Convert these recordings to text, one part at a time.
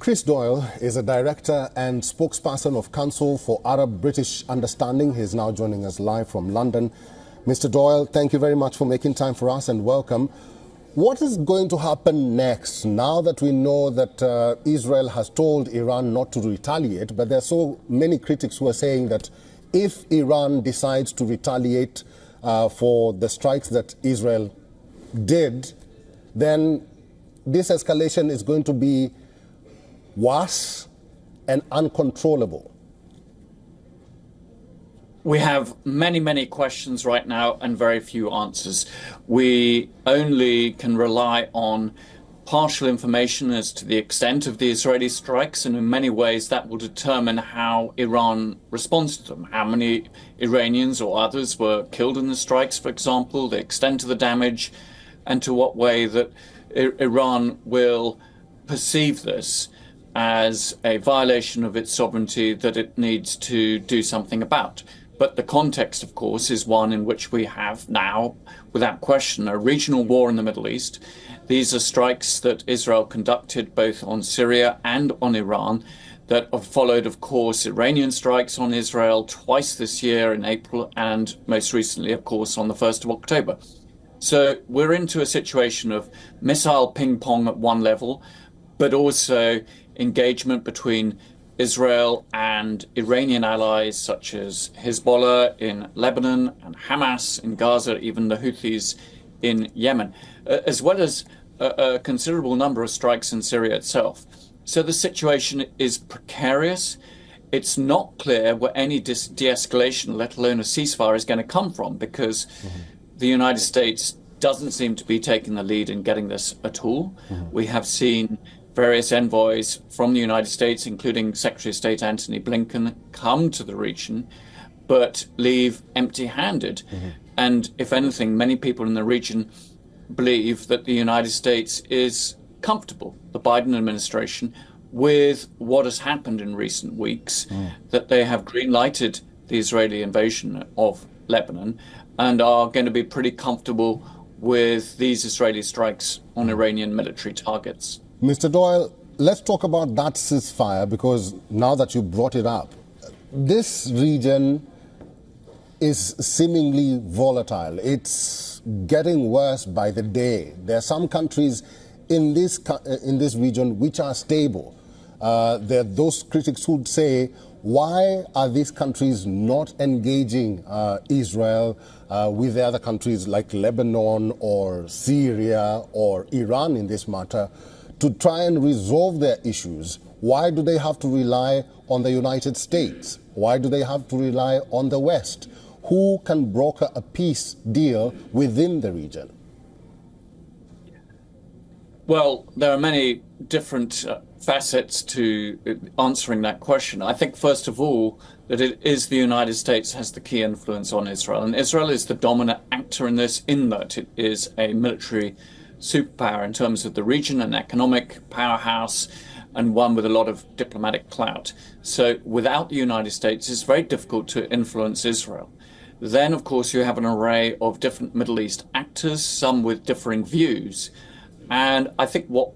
Chris Doyle is a director and spokesperson of Council for Arab-British Understanding. He is now joining us live from London. Mr. Doyle, thank you very much for making time for us and welcome. What is going to happen next now that we know that Israel has told Iran not to retaliate, but there are so many critics who are saying that if Iran decides to retaliate for the strikes that Israel did, then this escalation is going to be worse and uncontrollable? We have many, many questions right now and very few answers. We only can rely on partial information as to the extent of the Israeli strikes, and in many ways that will determine how Iran responds to them. How many Iranians or others were killed in the strikes, for example, the extent of the damage, and to what way that Iran will perceive this as a violation of its sovereignty that it needs to do something about. But the context, of course, is one in which we have now, without question, a regional war in the Middle East. These are strikes that Israel conducted both on Syria and on Iran that have followed, of course, Iranian strikes on Israel twice this year in April and most recently, of course, on the 1st of October. So we're into a situation of missile ping pong at one level, but also engagement between Israel and Iranian allies such as Hezbollah in Lebanon and Hamas in Gaza, even the Houthis in Yemen, as well as a considerable number of strikes in Syria itself. So the situation is precarious. It's not clear where any de-escalation, let alone a ceasefire, is going to come from, because the United States doesn't seem to be taking the lead in getting this at all. We have seen various envoys from the United States, including Secretary of State Antony Blinken, come to the region, but leave empty-handed. And if anything, many people in the region believe that the United States is comfortable, the Biden administration, with what has happened in recent weeks, that they have green-lighted the Israeli invasion of Lebanon and are going to be pretty comfortable with these Israeli strikes on Iranian military targets. Mr. Doyle, let's talk about that ceasefire, because now that you brought it up, this region is seemingly volatile. It's getting worse by the day. There are some countries in this region which are stable. There are those critics who say, why are these countries not engaging Israel with the other countries like Lebanon or Syria or Iran in this matter, to try and resolve their issues? Why do they have to rely on the United States? Why do they have to rely on the West? Who can broker a peace deal within the region? Well, there are many different facets to answering that question. I think, first of all, that it is the United States has the key influence on Israel. And Israel is the dominant actor in this, in that it is a military superpower in terms of the region, an economic powerhouse, and one with a lot of diplomatic clout. So without the United States, it's very difficult to influence Israel. Then, of course, you have an array of different Middle East actors, some with differing views. And I think what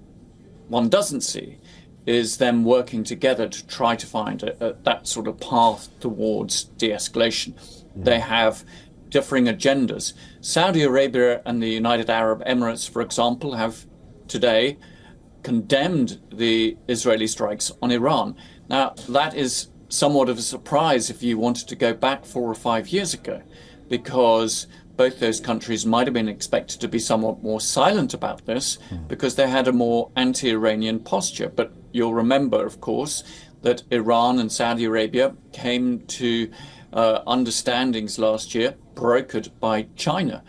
one doesn't see is them working together to try to find that sort of path towards de-escalation. They have differing agendas. Saudi Arabia and the United Arab Emirates, for example, have today condemned the Israeli strikes on Iran. Now, that is somewhat of a surprise if you wanted to go back 4 or 5 years ago, because both those countries might have been expected to be somewhat more silent about this because they had a more anti-Iranian posture. But you'll remember, of course, that Iran and Saudi Arabia came to understandings last year brokered by China.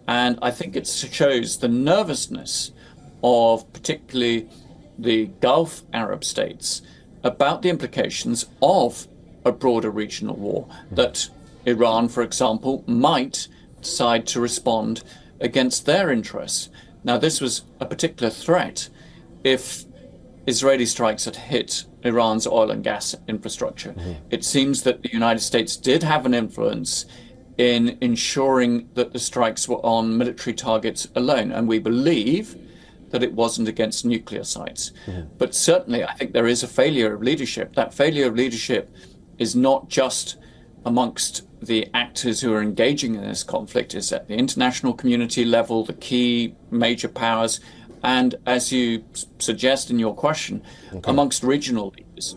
And I think it shows the nervousness of particularly the Gulf Arab states about the implications of a broader regional war, that Iran, for example, might decide to respond against their interests. Now, this was a particular threat if Israeli strikes had hit Iran's oil and gas infrastructure. It seems that the United States did have an influence in ensuring that the strikes were on military targets alone. And we believe that it wasn't against nuclear sites. But certainly, I think there is a failure of leadership. That failure of leadership is not just amongst the actors who are engaging in this conflict, is at the international community level, the key major powers, and as you suggest in your question, amongst regional leaders.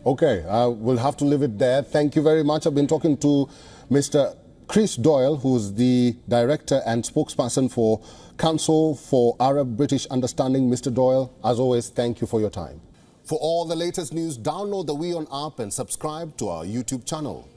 Okay, we'll have to leave it there. Thank you very much. I've been talking to Mr. Chris Doyle, who's the director and spokesperson for Council for Arab-British Understanding. Mr. Doyle, as always, thank you for your time. For all the latest news, download the WION app and subscribe to our YouTube channel.